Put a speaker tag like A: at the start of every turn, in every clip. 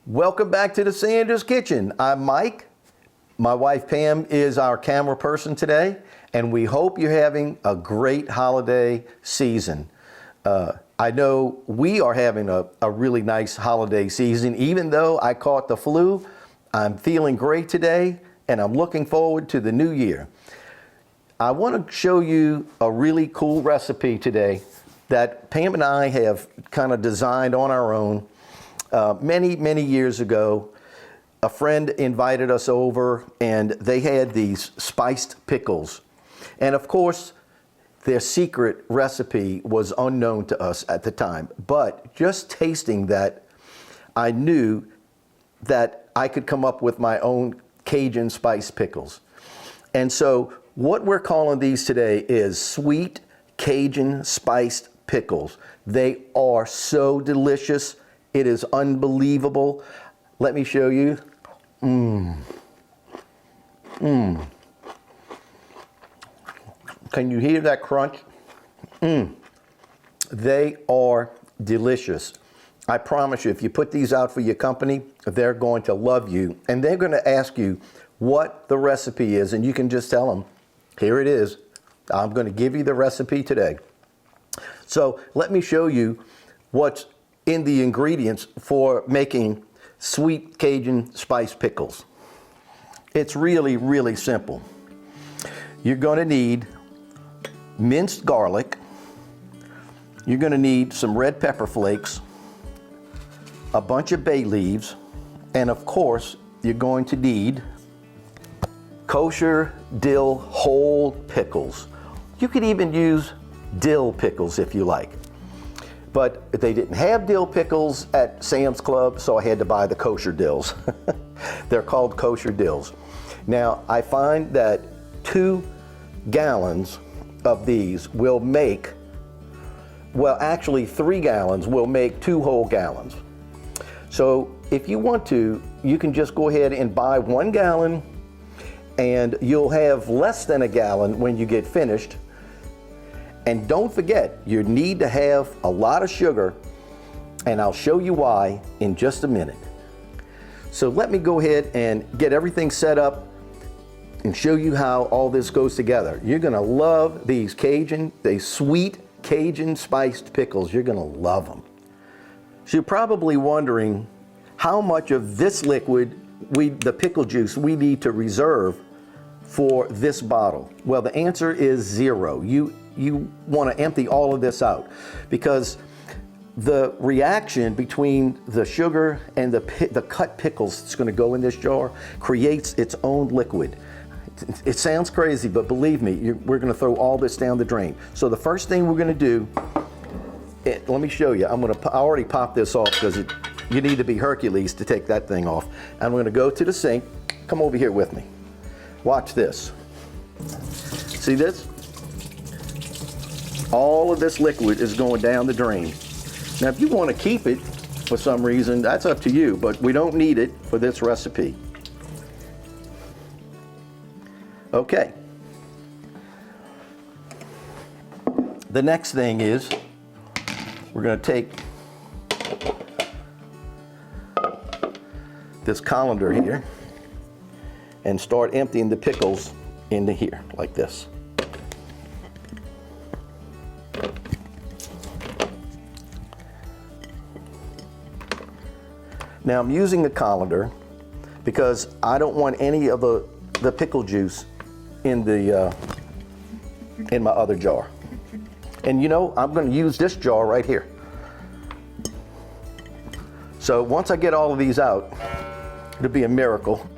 A: Welcome back to the Sanders Kitchen. I'm Mike. My wife Pam is our camera person today, and we hope you're having a great holiday season. I know we are having a really nice holiday season. Even though I caught the flu, I'm feeling great today, and I'm looking forward to the new year. I want to show you a really cool recipe today that Pam and I have kind of designed on our own. Many years ago, a friend invited us over and they had these spiced pickles. And of course, their secret recipe was unknown to us at the time. But just tasting that, I knew that I could come up with my own Cajun spiced pickles. And so what we're calling these today is Sweet Cajun Spiced Pickles. They are so delicious. It is unbelievable. Let me show you. Can you hear that crunch? They are delicious. I promise you, if you put these out for your company, they're going to love you. And they're going to ask you what the recipe is. And you can just tell them, here it is. I'm going to give you the recipe today. So let me show you what's in the ingredients for making Sweet Cajun Spiced Pickles. It's really simple. You're going to need minced garlic. You're going to need some red pepper flakes, a bunch of bay leaves, and of course, you're going to need kosher dill whole pickles. You could even use dill pickles if you like. But they didn't have dill pickles at Sam's Club, so I had to buy the kosher dills. They're called kosher dills. Now, I find that 2 gallons of these will make, well, actually 3 gallons will make 2 whole gallons. So if you want to, you can just go ahead and buy 1 gallon, and you'll have less than a gallon when you get finished. And don't forget, you need to have a lot of sugar, and I'll show you why in just a minute. So let me go ahead and get everything set up and show you how all this goes together. You're gonna love these sweet Cajun spiced pickles. You're gonna love them. So you're probably wondering how much of this liquid, the pickle juice, we need to reserve for this bottle. Well, the answer is 0. You want to empty all of this out, because the reaction between the sugar and the cut pickles that's going to go in this jar creates its own liquid. It sounds crazy, but believe me, we're going to throw all this down the drain. So the first thing we're going to do, let me show you. I already popped this off because you need to be Hercules to take that thing off. I'm going to go to the sink. Come over here with me. Watch this. See this? All of this liquid is going down the drain. Now, if you want to keep it for some reason, that's up to you, but we don't need it for this recipe. Okay. The next thing is we're going to take this colander here and start emptying the pickles into here like this. Now I'm using the colander because I don't want any of the pickle juice in my other jar. And you know, I'm going to use this jar right here. So once I get all of these out, it'll be a miracle.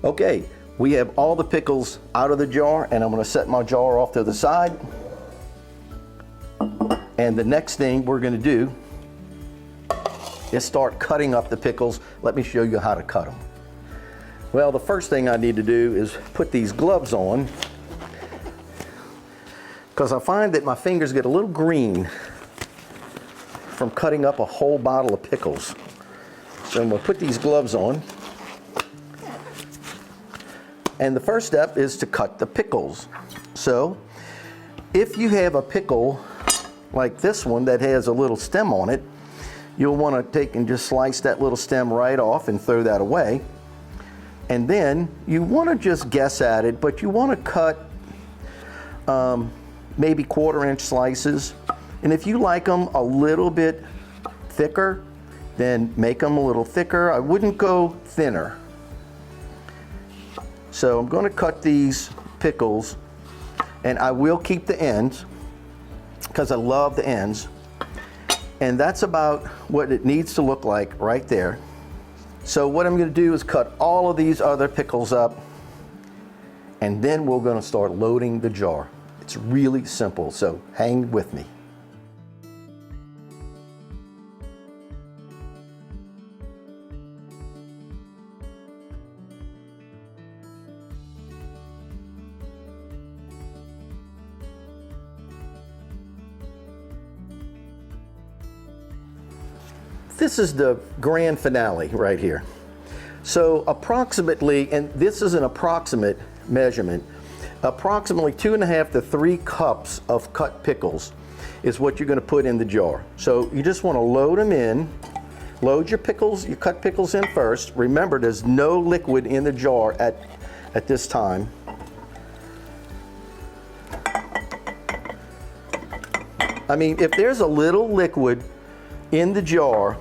A: Okay, we have all the pickles out of the jar, and I'm going to set my jar off to the side. And the next thing we're going to do is start cutting up the pickles. Let me show you how to cut them. Well, the first thing I need to do is put these gloves on, because I find that my fingers get a little green from cutting up a whole bottle of pickles. So I'm going to put these gloves on. And the first step is to cut the pickles. So if you have a pickle like this one that has a little stem on it, you'll want to take and just slice that little stem right off and throw that away. And then you want to just guess at it, but you want to cut maybe 1/4 inch slices. And if you like them a little bit thicker, then make them a little thicker. I wouldn't go thinner. So I'm going to cut these pickles, and I will keep the ends because I love the ends. And that's about what it needs to look like right there. So what I'm going to do is cut all of these other pickles up, and then we're going to start loading the jar. It's really simple, so hang with me. This is the grand finale right here. So approximately, and this is an approximate measurement, approximately 2.5 to 3 cups of cut pickles is what you're going to put in the jar. So you just want to load them in. Load your pickles, your cut pickles in first. Remember, there's no liquid in the jar at this time. I mean, if there's a little liquid in the jar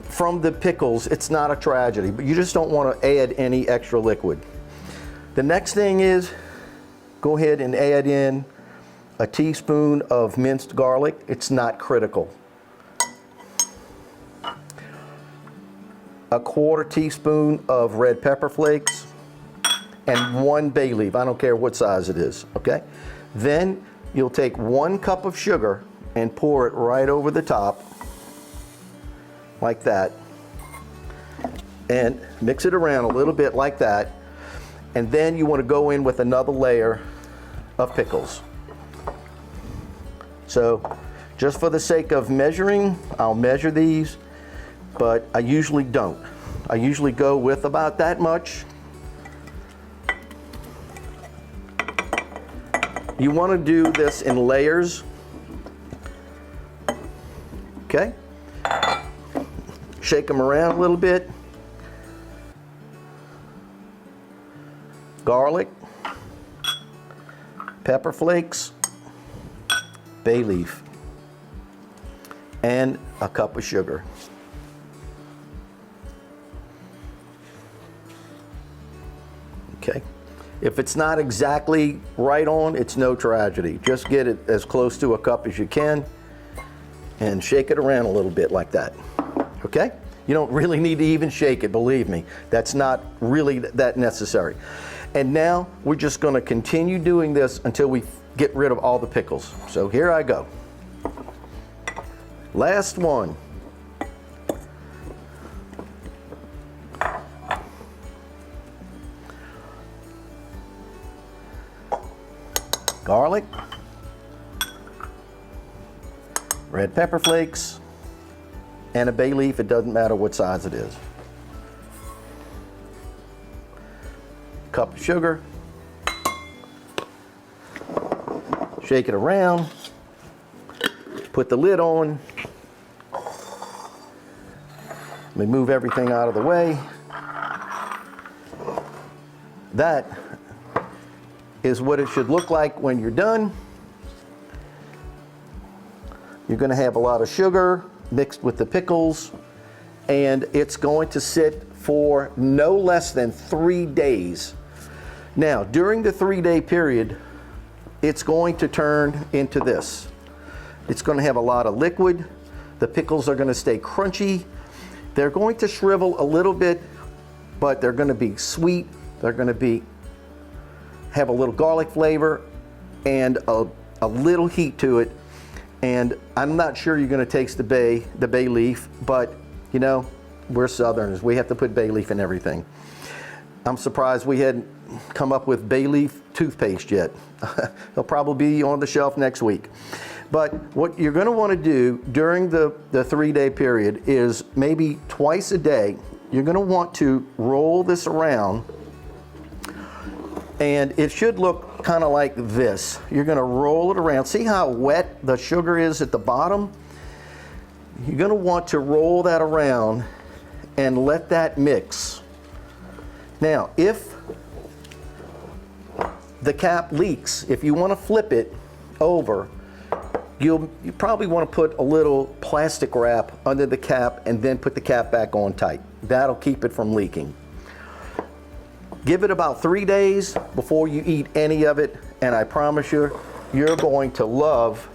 A: from the pickles, it's not a tragedy, but you just don't want to add any extra liquid. The next thing is, go ahead and add in a teaspoon of minced garlic. It's not critical. A 1/4 teaspoon of red pepper flakes, and 1 bay leaf. I don't care what size it is, okay? Then you'll take 1 cup of sugar and pour it right over the top, like that, and mix it around a little bit like that. And then you want to go in with another layer of pickles. So just for the sake of measuring, I'll measure these, but I usually don't. I usually go with about that much. You want to do this in layers. Okay? Shake them around a little bit. Garlic, pepper flakes, bay leaf, and a cup of sugar. Okay. If it's not exactly right on, it's no tragedy. Just get it as close to a cup as you can and shake it around a little bit like that. Okay? You don't really need to even shake it, believe me. That's not really that necessary. And now we're just going to continue doing this until we get rid of all the pickles. So here I go. Last one. Garlic, red pepper flakes, and a bay leaf. It doesn't matter what size it is. Cup of sugar. Shake it around. Put the lid on. Let me move everything out of the way. That is what it should look like when you're done. You're going to have a lot of sugar mixed with the pickles, and it's going to sit for no less than 3 days. Now, during the 3-day period, it's going to turn into this. It's going to have a lot of liquid. The pickles are going to stay crunchy. They're going to shrivel a little bit, but they're going to be sweet. They're going to have a little garlic flavor and a little heat to it. And I'm not sure you're going to taste the bay leaf, but you know, we're Southerners. We have to put bay leaf in everything. I'm surprised we hadn't come up with bay leaf toothpaste yet. It'll probably be on the shelf next week. But what you're going to want to do during the 3-day period is maybe twice a day, you're going to want to roll this around, and it should look kind of like this. You're going to roll it around. See how wet the sugar is at the bottom? You're going to want to roll that around and let that mix. Now, if the cap leaks, if you want to flip it over, you probably want to put a little plastic wrap under the cap and then put the cap back on tight. That'll keep it from leaking. Give it about 3 days before you eat any of it, and I promise you, you're going to love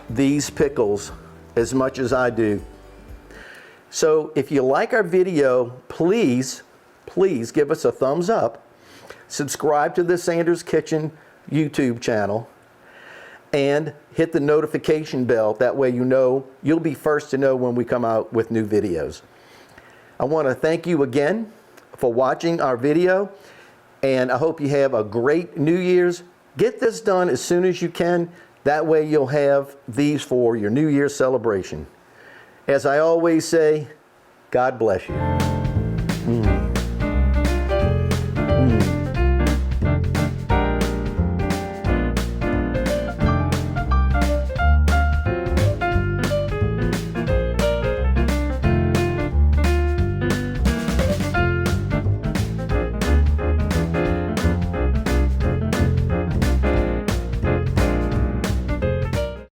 A: these pickles as much as I do. So if you like our video, please give us a thumbs up, subscribe to the Sanders Kitchen YouTube channel, and hit the notification bell. That way you'll be first to know when we come out with new videos. I want to thank you again for watching our video, and I hope you have a great New Year's. Get this done as soon as you can. That way you'll have these for your New Year's celebration. As I always say, God bless you.